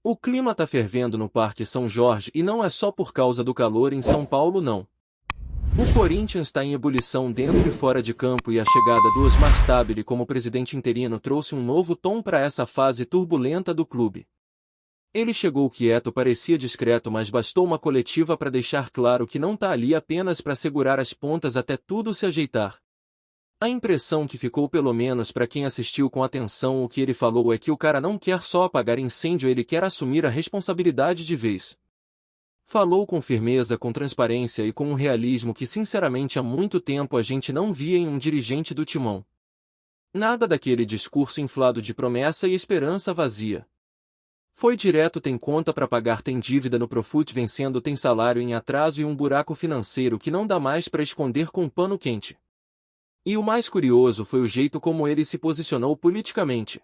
O clima tá fervendo no Parque São Jorge e não é só por causa do calor em São Paulo não. O Corinthians está em ebulição dentro e fora de campo e a chegada do Osmar Stabile como presidente interino trouxe um novo tom para essa fase turbulenta do clube. Ele chegou quieto, parecia discreto, mas bastou uma coletiva para deixar claro que não tá ali apenas para segurar as pontas até tudo se ajeitar. A impressão que ficou, pelo menos para quem assistiu com atenção o que ele falou, é que o cara não quer só apagar incêndio, ele quer assumir a responsabilidade de vez. Falou com firmeza, com transparência e com um realismo que sinceramente há muito tempo a gente não via em um dirigente do Timão. Nada daquele discurso inflado de promessa e esperança vazia. Foi direto: tem conta para pagar, tem dívida no Profut vencendo, tem salário em atraso e um buraco financeiro que não dá mais para esconder com pano quente. E o mais curioso foi o jeito como ele se posicionou politicamente.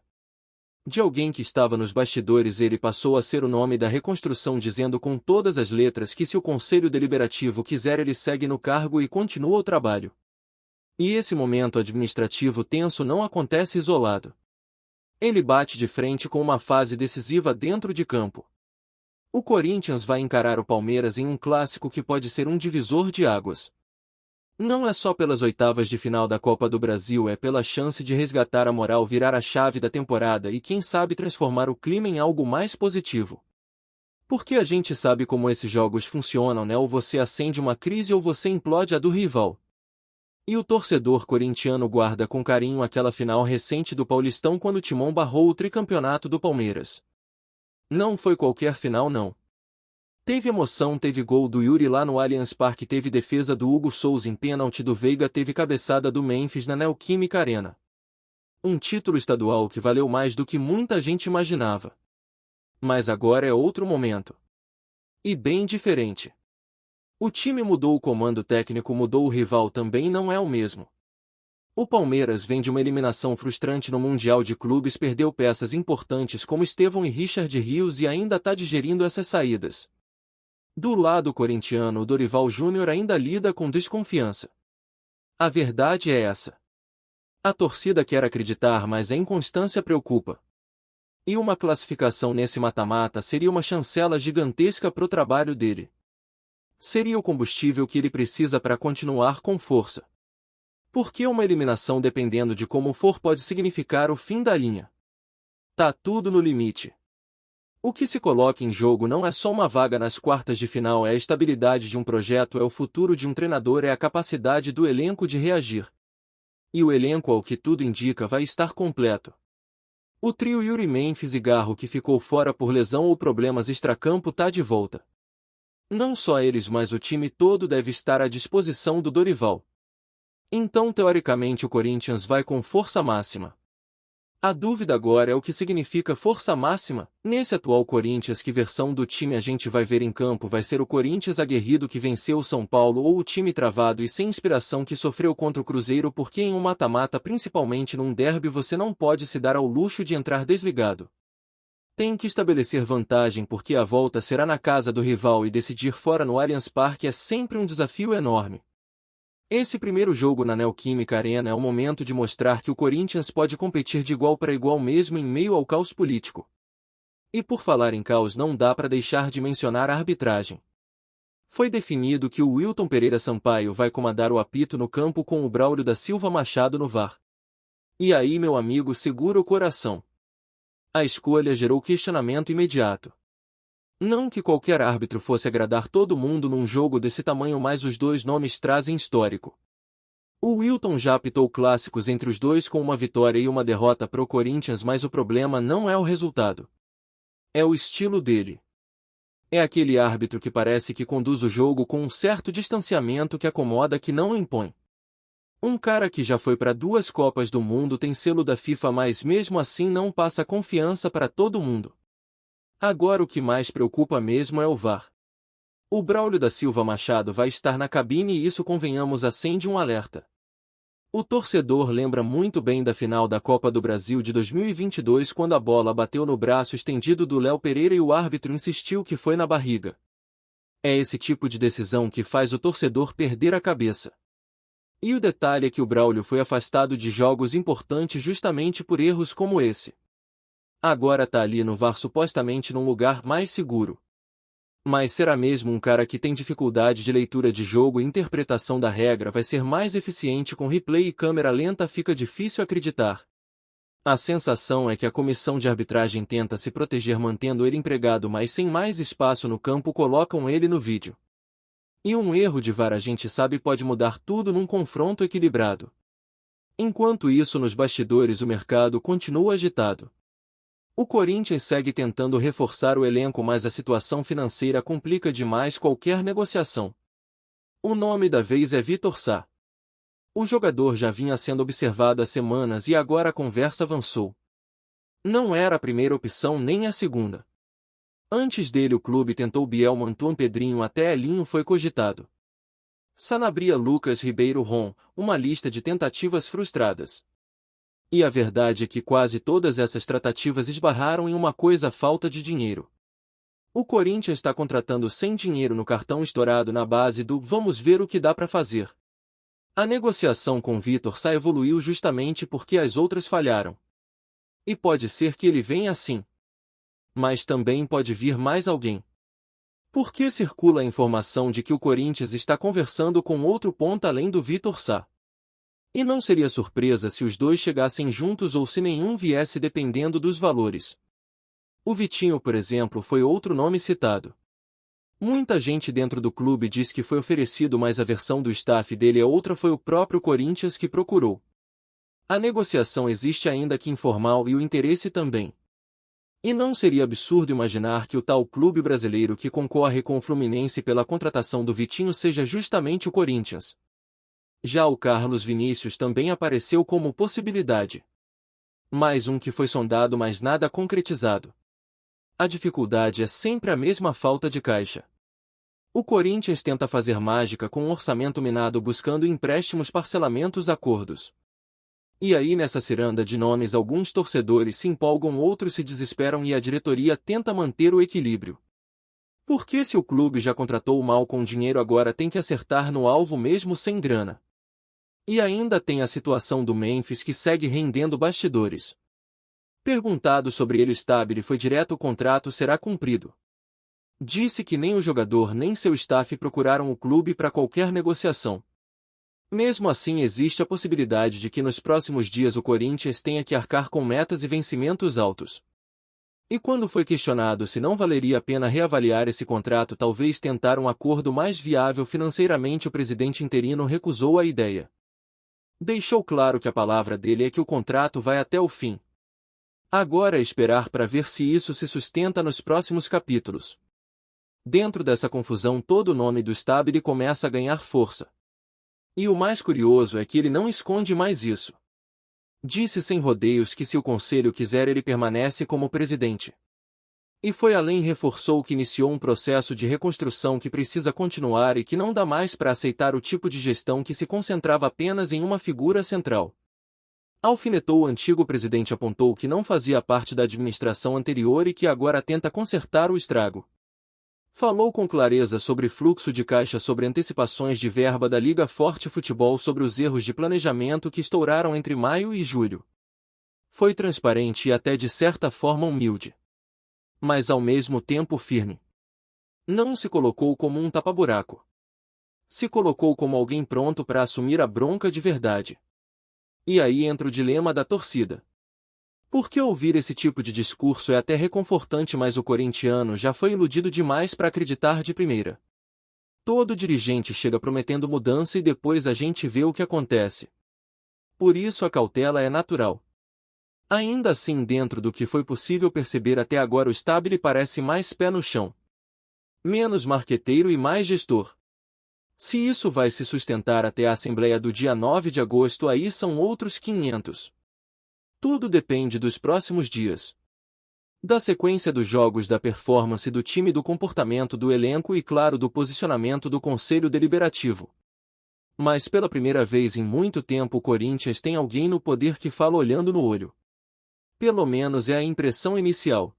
De alguém que estava nos bastidores, ele passou a ser o nome da reconstrução, dizendo com todas as letras que se o Conselho Deliberativo quiser ele segue no cargo e continua o trabalho. E esse momento administrativo tenso não acontece isolado. Ele bate de frente com uma fase decisiva dentro de campo. O Corinthians vai encarar o Palmeiras em um clássico que pode ser um divisor de águas. Não é só pelas oitavas de final da Copa do Brasil, é pela chance de resgatar a moral, virar a chave da temporada e quem sabe transformar o clima em algo mais positivo. Porque a gente sabe como esses jogos funcionam, né? Ou você acende uma crise ou você implode a do rival. E o torcedor corintiano guarda com carinho aquela final recente do Paulistão quando o Timão barrou o tricampeonato do Palmeiras. Não foi qualquer final não. Teve emoção, teve gol do Yuri lá no Allianz Parque, teve defesa do Hugo Souza em pênalti do Veiga, teve cabeçada do Memphis na Neoquímica Arena. Um título estadual que valeu mais do que muita gente imaginava. Mas agora é outro momento. E bem diferente. O time mudou, o comando técnico mudou, o rival também não é o mesmo. O Palmeiras vem de uma eliminação frustrante no Mundial de Clubes, perdeu peças importantes como Estevão e Richard Rios e ainda está digerindo essas saídas. Do lado corintiano, o Dorival Júnior ainda lida com desconfiança. A verdade é essa. A torcida quer acreditar, mas a inconstância preocupa. E uma classificação nesse mata-mata seria uma chancela gigantesca pro trabalho dele. Seria o combustível que ele precisa para continuar com força. Porque uma eliminação, dependendo de como for, pode significar o fim da linha. Tá tudo no limite. O que se coloca em jogo não é só uma vaga nas quartas de final, é a estabilidade de um projeto, é o futuro de um treinador, é a capacidade do elenco de reagir. E o elenco, ao que tudo indica, vai estar completo. O trio Yuri, Memphis e Garro, que ficou fora por lesão ou problemas extracampo, tá de volta. Não só eles, mas o time todo deve estar à disposição do Dorival. Então, teoricamente, o Corinthians vai com força máxima. A dúvida agora é o que significa força máxima. Nesse atual Corinthians, que versão do time a gente vai ver em campo? Vai ser o Corinthians aguerrido que venceu o São Paulo ou o time travado e sem inspiração que sofreu contra o Cruzeiro? Porque em um mata-mata, principalmente num derby, você não pode se dar ao luxo de entrar desligado. Tem que estabelecer vantagem, porque a volta será na casa do rival e decidir fora no Allianz Parque é sempre um desafio enorme. Esse primeiro jogo na Neoquímica Arena é o momento de mostrar que o Corinthians pode competir de igual para igual mesmo em meio ao caos político. E por falar em caos, não dá para deixar de mencionar a arbitragem. Foi definido que o Wilton Pereira Sampaio vai comandar o apito no campo com o Braulio da Silva Machado no VAR. E aí, meu amigo, segura o coração. A escolha gerou questionamento imediato. Não que qualquer árbitro fosse agradar todo mundo num jogo desse tamanho, mas os dois nomes trazem histórico. O Wilton já apitou clássicos entre os dois com uma vitória e uma derrota pro Corinthians, mas o problema não é o resultado. É o estilo dele. É aquele árbitro que parece que conduz o jogo com um certo distanciamento, que acomoda, que não impõe. Um cara que já foi para 2 Copas do Mundo, tem selo da FIFA, mas mesmo assim não passa confiança para todo mundo. Agora o que mais preocupa mesmo é o VAR. O Braulio da Silva Machado vai estar na cabine e isso, convenhamos, acende um alerta. O torcedor lembra muito bem da final da Copa do Brasil de 2022, quando a bola bateu no braço estendido do Léo Pereira e o árbitro insistiu que foi na barriga. É esse tipo de decisão que faz o torcedor perder a cabeça. E o detalhe é que o Braulio foi afastado de jogos importantes justamente por erros como esse. Agora tá ali no VAR supostamente num lugar mais seguro. Mas será mesmo um cara que tem dificuldade de leitura de jogo e interpretação da regra vai ser mais eficiente com replay e câmera lenta? Fica difícil acreditar. A sensação é que a comissão de arbitragem tenta se proteger mantendo ele empregado, mas sem mais espaço no campo colocam ele no vídeo. E um erro de VAR, a gente sabe, pode mudar tudo num confronto equilibrado. Enquanto isso, nos bastidores o mercado continua agitado. O Corinthians segue tentando reforçar o elenco, mas a situação financeira complica demais qualquer negociação. O nome da vez é Vitor Sá. O jogador já vinha sendo observado há semanas e agora a conversa avançou. Não era a primeira opção nem a segunda. Antes dele o clube tentou Biel, Antoine Pedrinho, até Elinho foi cogitado. Sanabria, Lucas Ribeiro, Ron, uma lista de tentativas frustradas. E a verdade é que quase todas essas tratativas esbarraram em uma coisa: a falta de dinheiro. O Corinthians está contratando sem dinheiro no cartão, estourado na base do "vamos ver o que dá para fazer". A negociação com Vitor Sá evoluiu justamente porque as outras falharam. E pode ser que ele venha assim. Mas também pode vir mais alguém. Porque circula a informação de que o Corinthians está conversando com outro ponta além do Vitor Sá. E não seria surpresa se os dois chegassem juntos ou se nenhum viesse, dependendo dos valores. O Vitinho, por exemplo, foi outro nome citado. Muita gente dentro do clube diz que foi oferecido, mas a versão do staff dele é outra: foi o próprio Corinthians que procurou. A negociação existe ainda que informal, e o interesse também. E não seria absurdo imaginar que o tal clube brasileiro que concorre com o Fluminense pela contratação do Vitinho seja justamente o Corinthians. Já o Carlos Vinícius também apareceu como possibilidade. Mais um que foi sondado, mas nada concretizado. A dificuldade é sempre a mesma: falta de caixa. O Corinthians tenta fazer mágica com um orçamento minado, buscando empréstimos, parcelamentos, acordos. E aí, nessa ciranda de nomes, alguns torcedores se empolgam, outros se desesperam e a diretoria tenta manter o equilíbrio. Porque se o clube já contratou mal com dinheiro, agora tem que acertar no alvo mesmo sem grana. E ainda tem a situação do Memphis, que segue rendendo bastidores. Perguntado sobre ele, o Stabile foi direto: o contrato será cumprido. Disse que nem o jogador nem seu staff procuraram o clube para qualquer negociação. Mesmo assim, existe a possibilidade de que nos próximos dias o Corinthians tenha que arcar com metas e vencimentos altos. E quando foi questionado se não valeria a pena reavaliar esse contrato, talvez tentar um acordo mais viável financeiramente, o presidente interino recusou a ideia. Deixou claro que a palavra dele é que o contrato vai até o fim. Agora é esperar para ver se isso se sustenta nos próximos capítulos. Dentro dessa confusão, todo o nome do Stabile começa a ganhar força. E o mais curioso é que ele não esconde mais isso. Disse sem rodeios que se o conselho quiser ele permanece como presidente. E foi além, reforçou que iniciou um processo de reconstrução que precisa continuar e que não dá mais para aceitar o tipo de gestão que se concentrava apenas em uma figura central. Alfinetou o antigo presidente, apontou que não fazia parte da administração anterior e que agora tenta consertar o estrago. Falou com clareza sobre fluxo de caixa, sobre antecipações de verba da Liga Forte Futebol, sobre os erros de planejamento que estouraram entre maio e julho. Foi transparente e até de certa forma humilde. Mas ao mesmo tempo firme. Não se colocou como um tapa-buraco. Se colocou como alguém pronto para assumir a bronca de verdade. E aí entra o dilema da torcida. Porque ouvir esse tipo de discurso é até reconfortante, mas o corintiano já foi iludido demais para acreditar de primeira. Todo dirigente chega prometendo mudança e depois a gente vê o que acontece. Por isso a cautela é natural. Ainda assim, dentro do que foi possível perceber até agora, o Stabile parece mais pé no chão. Menos marqueteiro e mais gestor. Se isso vai se sustentar até a Assembleia do dia 9 de agosto, aí são outros 500. Tudo depende dos próximos dias. Da sequência dos jogos, da performance do time, do comportamento do elenco e, claro, do posicionamento do Conselho Deliberativo. Mas pela primeira vez em muito tempo o Corinthians tem alguém no poder que fala olhando no olho. Pelo menos é a impressão inicial.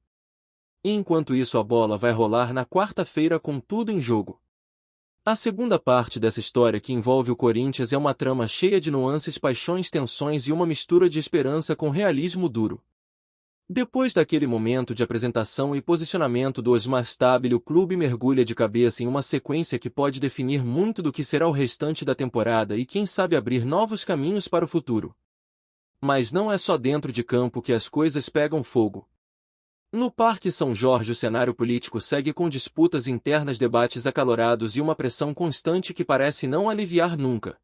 E enquanto isso, a bola vai rolar na quarta-feira com tudo em jogo. A segunda parte dessa história, que envolve o Corinthians, é uma trama cheia de nuances, paixões, tensões e uma mistura de esperança com realismo duro. Depois daquele momento de apresentação e posicionamento do Osmar Stabile, o clube mergulha de cabeça em uma sequência que pode definir muito do que será o restante da temporada e quem sabe abrir novos caminhos para o futuro. Mas não é só dentro de campo que as coisas pegam fogo. No Parque São Jorge o cenário político segue com disputas internas, debates acalorados e uma pressão constante que parece não aliviar nunca.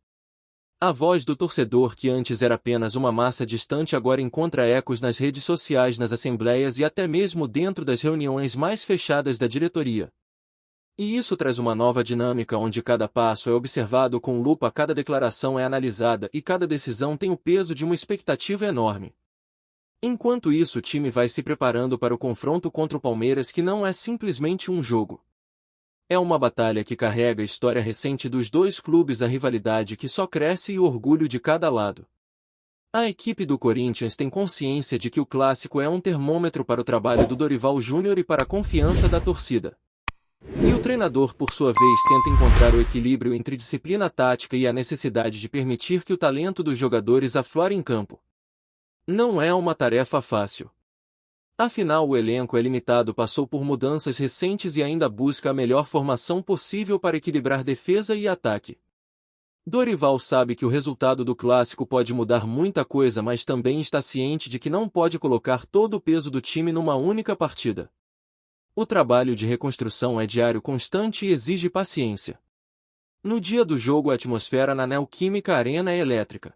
A voz do torcedor, que antes era apenas uma massa distante, agora encontra ecos nas redes sociais, nas assembleias e até mesmo dentro das reuniões mais fechadas da diretoria. E isso traz uma nova dinâmica onde cada passo é observado com lupa, cada declaração é analisada e cada decisão tem o peso de uma expectativa enorme. Enquanto isso, o time vai se preparando para o confronto contra o Palmeiras, que não é simplesmente um jogo. É uma batalha que carrega a história recente dos dois clubes, a rivalidade que só cresce e o orgulho de cada lado. A equipe do Corinthians tem consciência de que o clássico é um termômetro para o trabalho do Dorival Júnior e para a confiança da torcida. E o treinador, por sua vez, tenta encontrar o equilíbrio entre disciplina tática e a necessidade de permitir que o talento dos jogadores aflore em campo. Não é uma tarefa fácil. Afinal, o elenco é limitado, passou por mudanças recentes e ainda busca a melhor formação possível para equilibrar defesa e ataque. Dorival sabe que o resultado do clássico pode mudar muita coisa, mas também está ciente de que não pode colocar todo o peso do time numa única partida. O trabalho de reconstrução é diário, constante e exige paciência. No dia do jogo, a atmosfera na Neoquímica Arena é elétrica.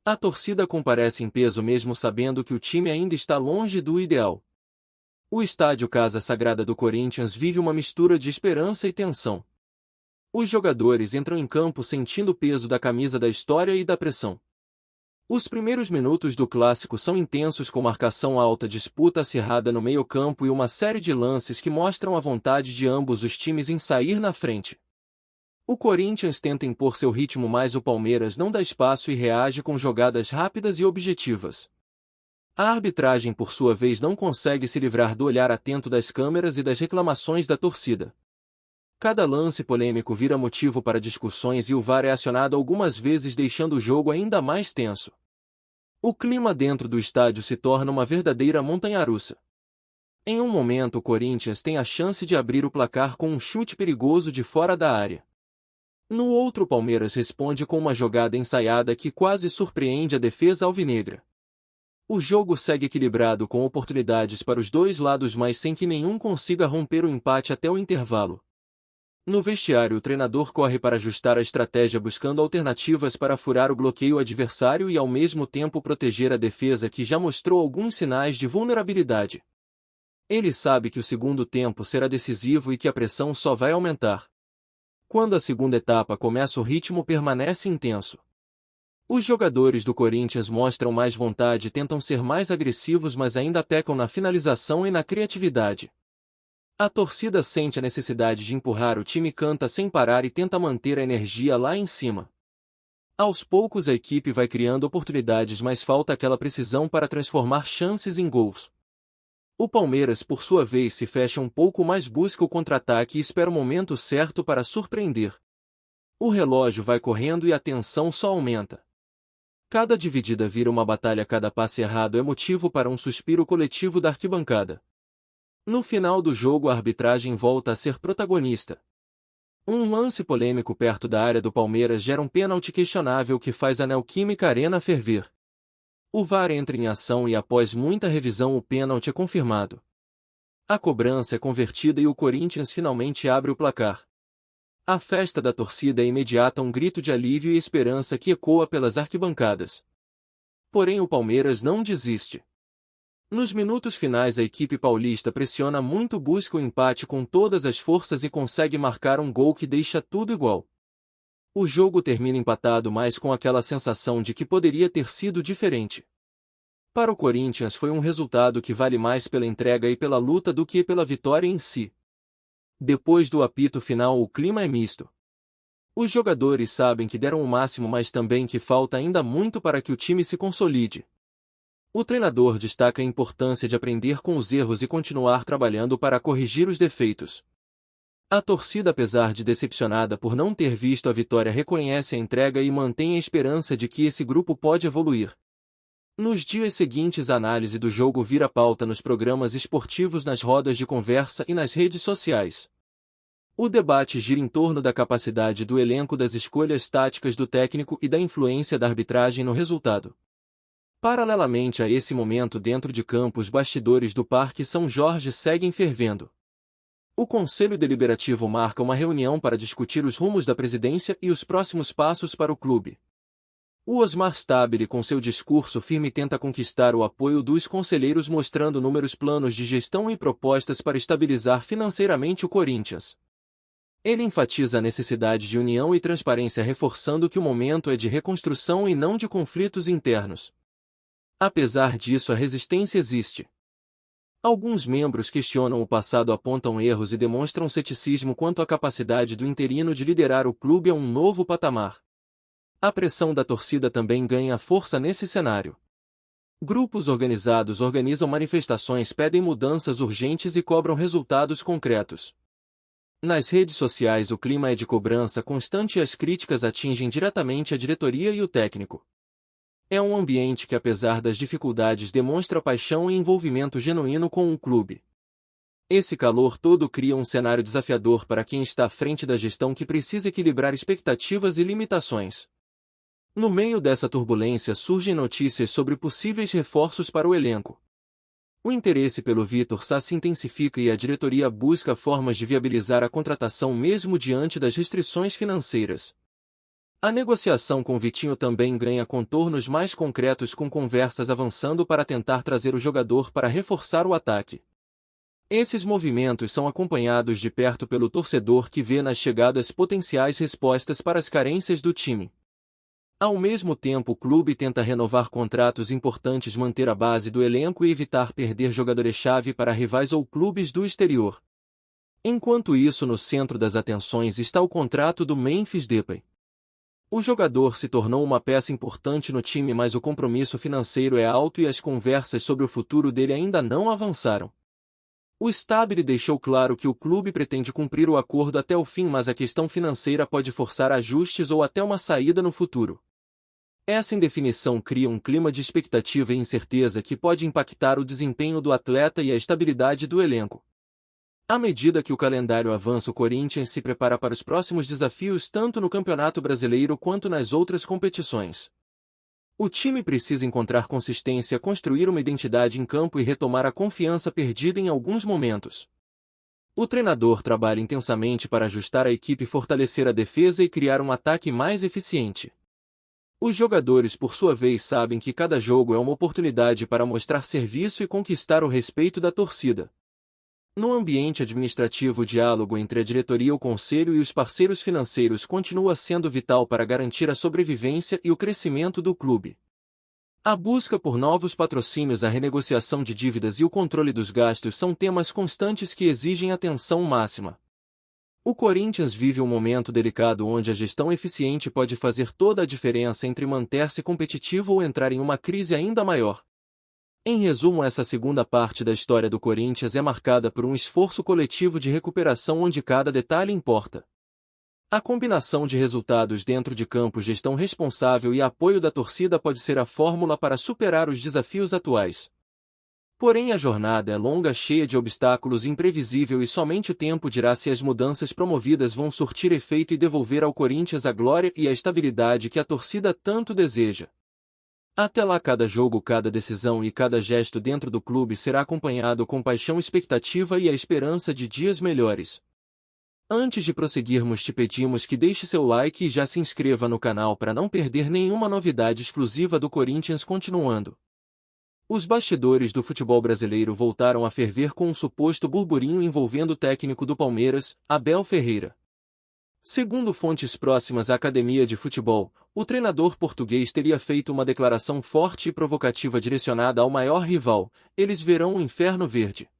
A torcida comparece em peso mesmo sabendo que o time ainda está longe do ideal. O estádio Casa Sagrada do Corinthians vive uma mistura de esperança e tensão. Os jogadores entram em campo sentindo o peso da camisa da história e da pressão. Os primeiros minutos do clássico são intensos, com marcação alta, disputa acirrada no meio-campo e uma série de lances que mostram a vontade de ambos os times em sair na frente. O Corinthians tenta impor seu ritmo, mas o Palmeiras não dá espaço e reage com jogadas rápidas e objetivas. A arbitragem, por sua vez, não consegue se livrar do olhar atento das câmeras e das reclamações da torcida. Cada lance polêmico vira motivo para discussões e o VAR é acionado algumas vezes, deixando o jogo ainda mais tenso. O clima dentro do estádio se torna uma verdadeira montanha-russa. Em um momento, o Corinthians tem a chance de abrir o placar com um chute perigoso de fora da área. No outro, o Palmeiras responde com uma jogada ensaiada que quase surpreende a defesa alvinegra. O jogo segue equilibrado, com oportunidades para os dois lados, mas sem que nenhum consiga romper o empate até o intervalo. No vestiário, o treinador corre para ajustar a estratégia, buscando alternativas para furar o bloqueio adversário e ao mesmo tempo proteger a defesa, que já mostrou alguns sinais de vulnerabilidade. Ele sabe que o segundo tempo será decisivo e que a pressão só vai aumentar. Quando a segunda etapa começa, o ritmo permanece intenso. Os jogadores do Corinthians mostram mais vontade, tentam ser mais agressivos, mas ainda pecam na finalização e na criatividade. A torcida sente a necessidade de empurrar, o time canta sem parar e tenta manter a energia lá em cima. Aos poucos a equipe vai criando oportunidades, mas falta aquela precisão para transformar chances em gols. O Palmeiras, por sua vez, se fecha um pouco mais, busca o contra-ataque e espera o momento certo para surpreender. O relógio vai correndo e a tensão só aumenta. Cada dividida vira uma batalha, cada passe errado é motivo para um suspiro coletivo da arquibancada. No final do jogo, a arbitragem volta a ser protagonista. Um lance polêmico perto da área do Palmeiras gera um pênalti questionável que faz a Neoquímica Arena ferver. O VAR entra em ação e, após muita revisão, o pênalti é confirmado. A cobrança é convertida e o Corinthians finalmente abre o placar. A festa da torcida é imediata, um grito de alívio e esperança que ecoa pelas arquibancadas. Porém, o Palmeiras não desiste. Nos minutos finais, a equipe paulista pressiona muito, busca o empate com todas as forças e consegue marcar um gol que deixa tudo igual. O jogo termina empatado, mas com aquela sensação de que poderia ter sido diferente. Para o Corinthians foi um resultado que vale mais pela entrega e pela luta do que pela vitória em si. Depois do apito final, o clima é misto. Os jogadores sabem que deram o máximo, mas também que falta ainda muito para que o time se consolide. O treinador destaca a importância de aprender com os erros e continuar trabalhando para corrigir os defeitos. A torcida, apesar de decepcionada por não ter visto a vitória, reconhece a entrega e mantém a esperança de que esse grupo pode evoluir. Nos dias seguintes, a análise do jogo vira pauta nos programas esportivos, nas rodas de conversa e nas redes sociais. O debate gira em torno da capacidade do elenco, das escolhas táticas do técnico e da influência da arbitragem no resultado. Paralelamente a esse momento, dentro de campo, os bastidores do Parque São Jorge seguem fervendo. O Conselho Deliberativo marca uma reunião para discutir os rumos da presidência e os próximos passos para o clube. O Osmar Stabile, com seu discurso firme, tenta conquistar o apoio dos conselheiros, mostrando números, planos de gestão e propostas para estabilizar financeiramente o Corinthians. Ele enfatiza a necessidade de união e transparência, reforçando que o momento é de reconstrução e não de conflitos internos. Apesar disso, a resistência existe. Alguns membros questionam o passado, apontam erros e demonstram ceticismo quanto à capacidade do interino de liderar o clube a um novo patamar. A pressão da torcida também ganha força nesse cenário. Grupos organizados organizam manifestações, pedem mudanças urgentes e cobram resultados concretos. Nas redes sociais, o clima é de cobrança constante e as críticas atingem diretamente a diretoria e o técnico. É um ambiente que, apesar das dificuldades, demonstra paixão e envolvimento genuíno com o clube. Esse calor todo cria um cenário desafiador para quem está à frente da gestão, que precisa equilibrar expectativas e limitações. No meio dessa turbulência, surgem notícias sobre possíveis reforços para o elenco. O interesse pelo Vitor Sá se intensifica e a diretoria busca formas de viabilizar a contratação mesmo diante das restrições financeiras. A negociação com Vitinho também ganha contornos mais concretos, com conversas avançando para tentar trazer o jogador para reforçar o ataque. Esses movimentos são acompanhados de perto pelo torcedor, que vê nas chegadas potenciais respostas para as carências do time. Ao mesmo tempo, o clube tenta renovar contratos importantes, manter a base do elenco e evitar perder jogadores-chave para rivais ou clubes do exterior. Enquanto isso, no centro das atenções está o contrato do Memphis Depay. O jogador se tornou uma peça importante no time, mas o compromisso financeiro é alto e as conversas sobre o futuro dele ainda não avançaram. O Stabile deixou claro que o clube pretende cumprir o acordo até o fim, mas a questão financeira pode forçar ajustes ou até uma saída no futuro. Essa indefinição cria um clima de expectativa e incerteza que pode impactar o desempenho do atleta e a estabilidade do elenco. À medida que o calendário avança, o Corinthians se prepara para os próximos desafios, tanto no Campeonato Brasileiro quanto nas outras competições. O time precisa encontrar consistência, construir uma identidade em campo e retomar a confiança perdida em alguns momentos. O treinador trabalha intensamente para ajustar a equipe, fortalecer a defesa e criar um ataque mais eficiente. Os jogadores, por sua vez, sabem que cada jogo é uma oportunidade para mostrar serviço e conquistar o respeito da torcida. No ambiente administrativo, o diálogo entre a diretoria, o conselho e os parceiros financeiros continua sendo vital para garantir a sobrevivência e o crescimento do clube. A busca por novos patrocínios, a renegociação de dívidas e o controle dos gastos são temas constantes que exigem atenção máxima. O Corinthians vive um momento delicado onde a gestão eficiente pode fazer toda a diferença entre manter-se competitivo ou entrar em uma crise ainda maior. Em resumo, essa segunda parte da história do Corinthians é marcada por um esforço coletivo de recuperação onde cada detalhe importa. A combinação de resultados dentro de campo, gestão responsável e apoio da torcida pode ser a fórmula para superar os desafios atuais. Porém, a jornada é longa, cheia de obstáculos, imprevisível, e somente o tempo dirá se as mudanças promovidas vão surtir efeito e devolver ao Corinthians a glória e a estabilidade que a torcida tanto deseja. Até lá, cada jogo, cada decisão e cada gesto dentro do clube será acompanhado com paixão, expectativa e a esperança de dias melhores. Antes de prosseguirmos, te pedimos que deixe seu like e já se inscreva no canal para não perder nenhuma novidade exclusiva do Corinthians. Continuando. Os bastidores do futebol brasileiro voltaram a ferver com um suposto burburinho envolvendo o técnico do Palmeiras, Abel Ferreira. Segundo fontes próximas à academia de futebol, o treinador português teria feito uma declaração forte e provocativa direcionada ao maior rival: eles verão o inferno verde.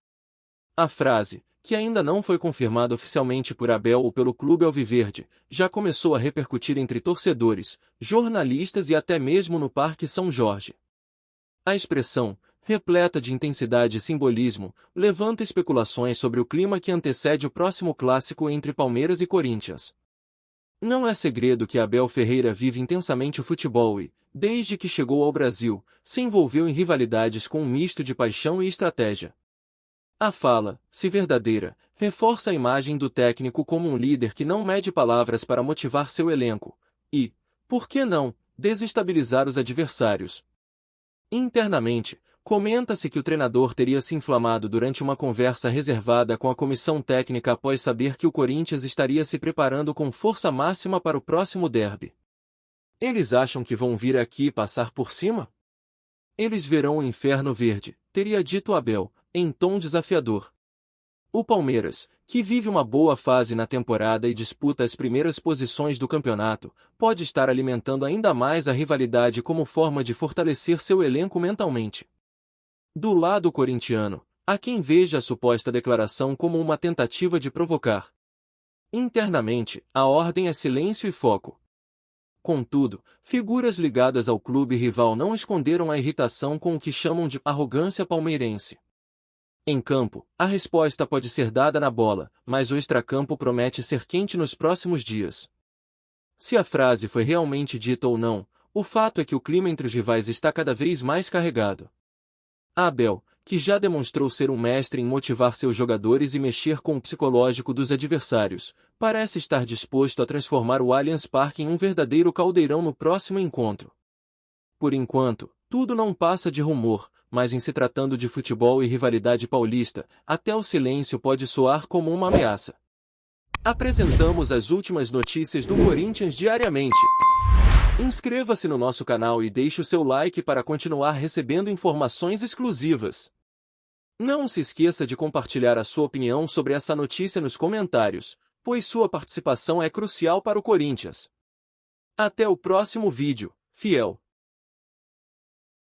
A frase, que ainda não foi confirmada oficialmente por Abel ou pelo clube alviverde, já começou a repercutir entre torcedores, jornalistas e até mesmo no Parque São Jorge. A expressão, repleta de intensidade e simbolismo, levanta especulações sobre o clima que antecede o próximo clássico entre Palmeiras e Corinthians. Não é segredo que Abel Ferreira vive intensamente o futebol e, desde que chegou ao Brasil, se envolveu em rivalidades com um misto de paixão e estratégia. A fala, se verdadeira, reforça a imagem do técnico como um líder que não mede palavras para motivar seu elenco e, por que não, desestabilizar os adversários. Internamente, comenta-se que o treinador teria se inflamado durante uma conversa reservada com a comissão técnica após saber que o Corinthians estaria se preparando com força máxima para o próximo derby. Eles acham que vão vir aqui e passar por cima? Eles verão o inferno verde, teria dito Abel, em tom desafiador. O Palmeiras, que vive uma boa fase na temporada e disputa as primeiras posições do campeonato, pode estar alimentando ainda mais a rivalidade como forma de fortalecer seu elenco mentalmente. Do lado corintiano, há quem veja a suposta declaração como uma tentativa de provocar. Internamente, a ordem é silêncio e foco. Contudo, figuras ligadas ao clube rival não esconderam a irritação com o que chamam de arrogância palmeirense. Em campo, a resposta pode ser dada na bola, mas o extracampo promete ser quente nos próximos dias. Se a frase foi realmente dita ou não, o fato é que o clima entre os rivais está cada vez mais carregado. Abel, que já demonstrou ser um mestre em motivar seus jogadores e mexer com o psicológico dos adversários, parece estar disposto a transformar o Allianz Parque em um verdadeiro caldeirão no próximo encontro. Por enquanto, tudo não passa de rumor, mas em se tratando de futebol e rivalidade paulista, até o silêncio pode soar como uma ameaça. Apresentamos as últimas notícias do Corinthians diariamente. Inscreva-se no nosso canal e deixe o seu like para continuar recebendo informações exclusivas. Não se esqueça de compartilhar a sua opinião sobre essa notícia nos comentários, pois sua participação é crucial para o Corinthians. Até o próximo vídeo, fiel!